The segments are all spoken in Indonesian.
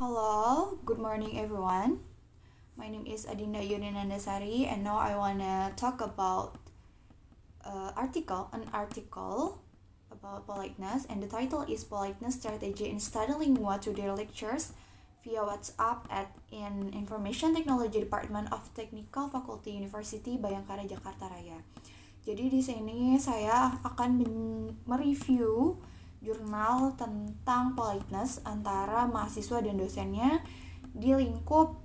Hello, good morning everyone. My name is Adinda Yuninandasari and now I wanna talk about an article about politeness, and the title is Politeness Strategy in Studying What to Their Lectures via WhatsApp at in Information Technology Department of Technical Faculty University Bayangkara Jakarta Raya. Jadi di sini saya akan mereview jurnal tentang politeness antara mahasiswa dan dosennya di lingkup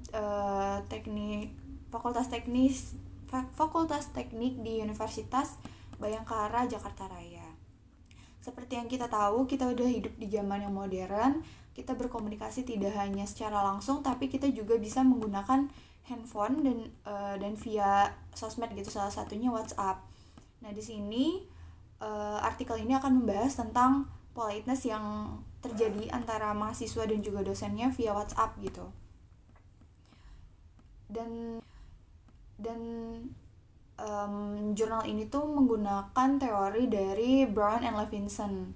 Fakultas Teknik di Universitas Bayangkara Jakarta Raya. Seperti yang kita tahu, kita udah hidup di zaman yang modern. Kita berkomunikasi tidak hanya secara langsung, tapi kita juga bisa menggunakan handphone dan via sosmed gitu, salah satunya WhatsApp. Nah, di sini artikel ini akan membahas tentang politeness yang terjadi antara mahasiswa dan juga dosennya via WhatsApp gitu. Dan jurnal ini tuh menggunakan teori dari Brown and Levinson.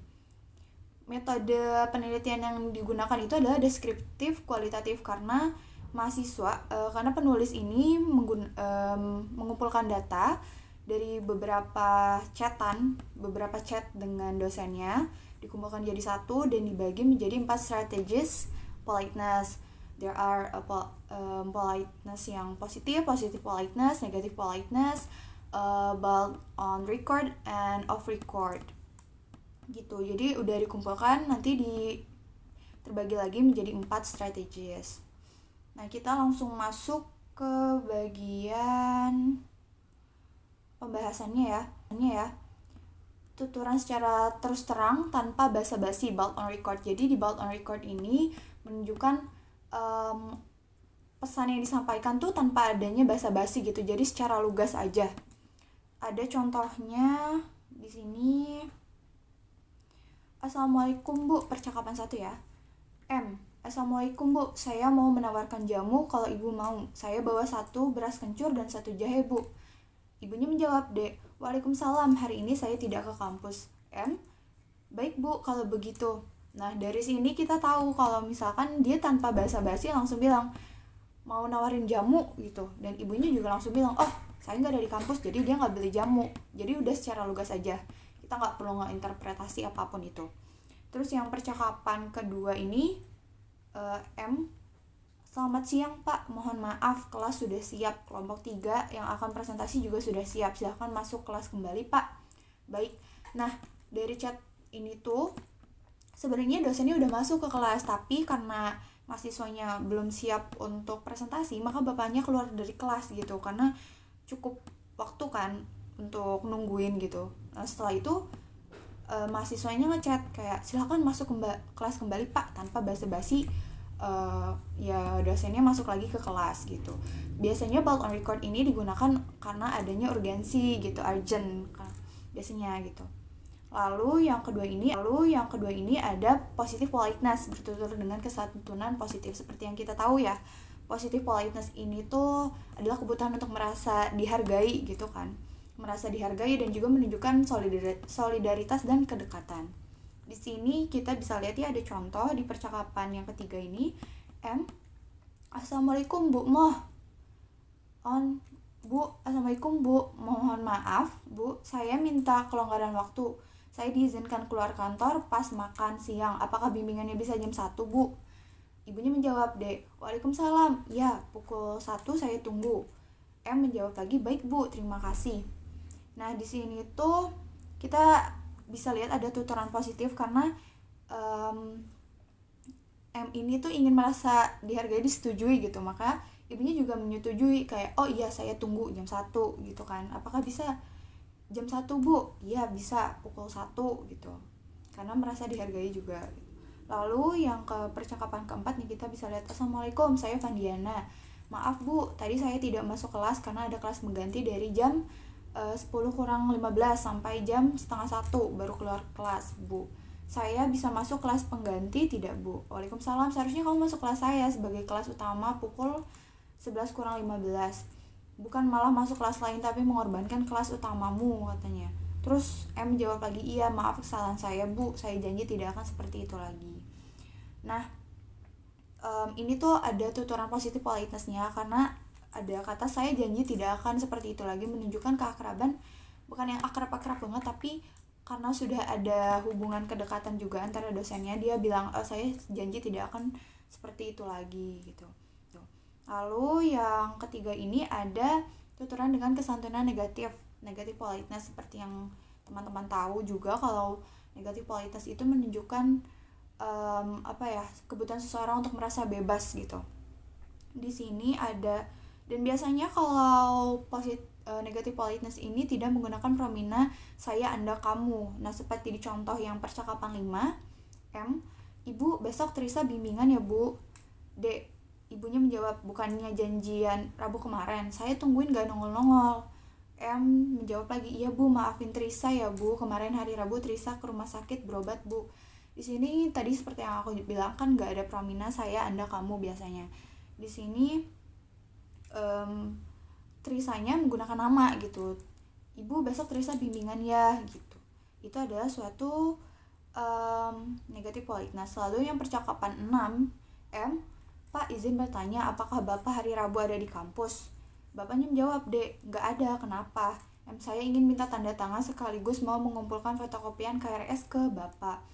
Metode penelitian yang digunakan itu adalah deskriptif kualitatif karena karena penulis ini mengumpulkan data dari beberapa chat dengan dosennya, dikumpulkan jadi satu dan dibagi menjadi 4 strategies politeness. There are politeness yang positive politeness, negative politeness, both on record and off record gitu. Jadi udah dikumpulkan, nanti terbagi lagi menjadi 4 strategies. Nah, kita langsung masuk ke bagian pembahasannya ya. Tuturan secara terus terang tanpa basa-basi, bold on record. Jadi di bold on record ini menunjukkan pesan yang disampaikan tuh tanpa adanya basa-basi gitu. Jadi secara lugas aja. Ada contohnya di sini. Assalamualaikum Bu, percakapan 1 ya. Assalamualaikum Bu, saya mau menawarkan jamu kalau Ibu mau. Saya bawa 1 beras kencur dan 1 jahe Bu. Ibunya menjawab, Waalaikumsalam, hari ini saya tidak ke kampus. Baik Bu, kalau begitu. Nah, dari sini kita tahu kalau misalkan dia tanpa basa-basi langsung bilang mau nawarin jamu gitu. Dan ibunya juga langsung bilang, oh saya nggak ada di kampus, jadi dia nggak beli jamu. Jadi udah secara lugas aja. Kita nggak perlu ngeinterpretasi apapun itu. Terus yang percakapan kedua ini, Selamat siang Pak, mohon maaf kelas sudah siap. Kelompok 3 yang akan presentasi juga sudah siap. Silahkan masuk kelas kembali Pak. Baik, nah dari chat ini tuh sebenarnya dosennya udah masuk ke kelas, tapi karena mahasiswanya belum siap untuk presentasi, maka bapaknya keluar dari kelas gitu, karena cukup waktu kan untuk nungguin gitu. Nah, setelah itu mahasiswanya ngechat kayak silahkan masuk kelas kembali Pak, tanpa basa-basi. Ya dosennya masuk lagi ke kelas gitu. Biasanya bold on record ini digunakan karena adanya urgensi gitu, urgent biasanya gitu. Lalu yang kedua ini ada positive politeness, bertutur dengan kesantunan positif. Seperti yang kita tahu ya, positive politeness ini tuh adalah kebutuhan untuk merasa dihargai gitu kan. Merasa dihargai dan juga menunjukkan solidaritas dan kedekatan. Di sini kita bisa lihat ya, ada contoh di percakapan yang ketiga ini. Assalamualaikum Bu, Assalamualaikum Bu, mohon maaf Bu, saya minta kelonggaran waktu. Saya diizinkan keluar kantor pas makan siang. Apakah bimbingannya bisa jam 1 Bu? Ibunya menjawab, Waalaikumsalam. Ya, pukul 1 saya tunggu. Menjawab lagi, baik Bu, terima kasih. Nah, di sini tuh kita bisa lihat ada tuturan positif karena ini tuh ingin merasa dihargai, disetujui gitu. Maka ibunya juga menyetujui kayak, oh iya saya tunggu jam 1 gitu kan. Apakah bisa jam 1 Bu? Iya bisa, pukul 1 gitu. Karena merasa dihargai juga. Lalu yang ke percakapan keempat nih, kita bisa lihat, Assalamualaikum, saya Vandiana. Maaf Bu, tadi saya tidak masuk kelas karena ada kelas mengganti dari jam 10:15 sampai jam 12:30 baru keluar kelas Bu. Saya bisa masuk kelas pengganti tidak Bu? Waalaikumsalam, seharusnya kamu masuk kelas saya sebagai kelas utama pukul 11:15. Bukan malah masuk kelas lain tapi mengorbankan kelas utamamu katanya. Terus menjawab lagi, iya maaf kesalahan saya Bu, saya janji tidak akan seperti itu lagi. Nah, ini tuh ada tuturan positif politeness-nya, karena ada kata saya janji tidak akan seperti itu lagi, menunjukkan keakraban, bukan yang akrab-akrab banget, tapi karena sudah ada hubungan kedekatan juga antara dosennya, dia bilang saya janji tidak akan seperti itu lagi gitu. Lalu yang ketiga ini ada tuturan dengan kesantunan negatif politeness. Seperti yang teman-teman tahu juga, kalau negatif politeness itu menunjukkan kebutuhan seseorang untuk merasa bebas gitu. Di sini ada, dan biasanya kalau negatif politeness ini tidak menggunakan pronouns saya, anda, kamu. Nah, seperti di contoh yang percakapan 5, ibu besok Trisa bimbingan ya bu. D, ibunya menjawab, bukannya janjian Rabu kemarin, saya tungguin gak nongol-nongol. M menjawab lagi, iya bu, maafin Trisa ya bu, kemarin hari Rabu Trisa ke rumah sakit berobat bu. Di sini tadi seperti yang aku bilang kan gak ada pronouns saya, anda, kamu biasanya. Di sini Trisanya menggunakan nama gitu. Ibu besok Trisa bimbingan ya gitu. Itu adalah suatu negatif politeness. Lalu yang percakapan 6, Pak izin bertanya, apakah Bapak hari Rabu ada di kampus? Bapaknya menjawab, Dek, gak ada, kenapa? Saya ingin minta tanda tangan sekaligus mau mengumpulkan fotokopian KRS ke Bapak.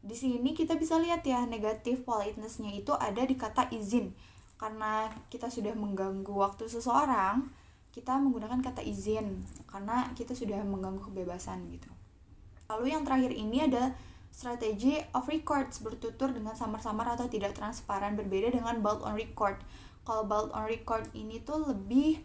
Di sini kita bisa lihat ya, negatif politeness-nya itu ada di kata izin. Karena kita sudah mengganggu waktu seseorang, kita menggunakan kata izin karena kita sudah mengganggu kebebasan gitu. Lalu yang terakhir ini ada strategi of records, bertutur dengan samar-samar atau tidak transparan, berbeda dengan bold on record. Kalau bold on record ini tuh lebih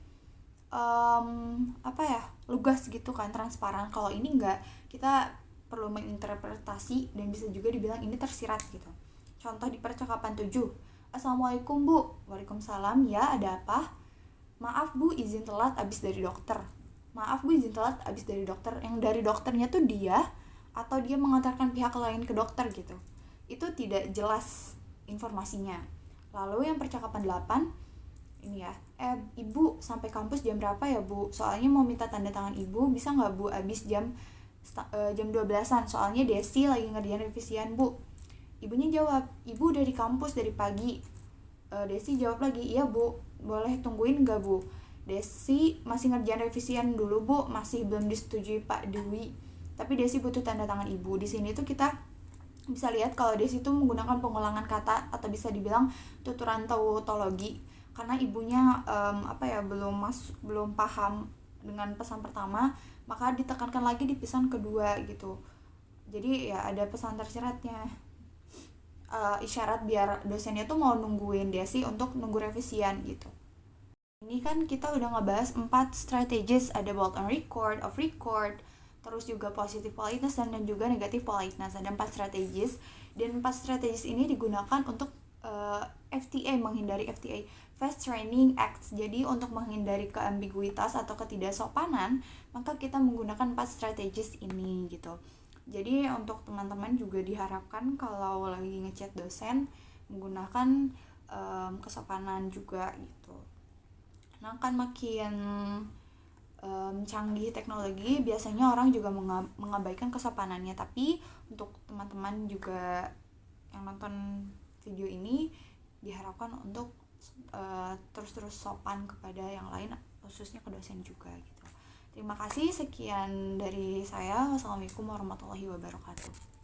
lugas gitu kan, transparan. Kalau ini enggak, kita perlu menginterpretasi dan bisa juga dibilang ini tersirat gitu. Contoh di percakapan 7, Assalamualaikum bu. Waalaikumsalam, ya ada apa? Maaf bu, izin telat abis dari dokter. Maaf bu, izin telat abis dari dokter. Yang dari dokternya tuh dia atau dia mengantarkan pihak lain ke dokter gitu. Itu tidak jelas informasinya. Lalu yang percakapan 8 ini ya, ibu sampai kampus jam berapa ya bu? Soalnya mau minta tanda tangan ibu, bisa nggak bu abis jam 12-an, soalnya Desi lagi ngerjain revisian bu. Ibunya jawab, ibu udah di kampus dari pagi. Desi jawab lagi, iya bu, boleh tungguin nggak bu? Desi masih ngerjain revisian dulu bu, masih belum disetujui Pak Dewi, tapi Desi butuh tanda tangan ibu. Di sini tuh kita bisa lihat kalau Desi tuh menggunakan pengulangan kata atau bisa dibilang tuturan tautologi, karena ibunya belum paham dengan pesan pertama, maka ditekankan lagi di pesan kedua gitu. Jadi ya ada pesan tersiratnya, isyarat biar dosennya tuh mau nungguin Desi untuk nunggu revisian gitu. Ini kan kita udah ngebahas 4 strategies, ada bold on record, off record, terus juga positive politeness dan juga negative politeness. Ada 4 strategies, dan 4 strategies ini digunakan untuk FTA, menghindari FTA, fast training acts. Jadi untuk menghindari keambiguitas atau ketidaksopanan, maka kita menggunakan 4 strategies ini gitu. Jadi untuk teman-teman juga diharapkan kalau lagi ngechat dosen menggunakan kesopanan juga gitu. Nah kan makin canggih teknologi, biasanya orang juga mengabaikan kesopanannya. Tapi untuk teman-teman juga yang nonton video ini diharapkan untuk terus-terus sopan kepada yang lain, khususnya ke dosen juga gitu. Terima kasih, sekian dari saya. Wassalamualaikum warahmatullahi wabarakatuh.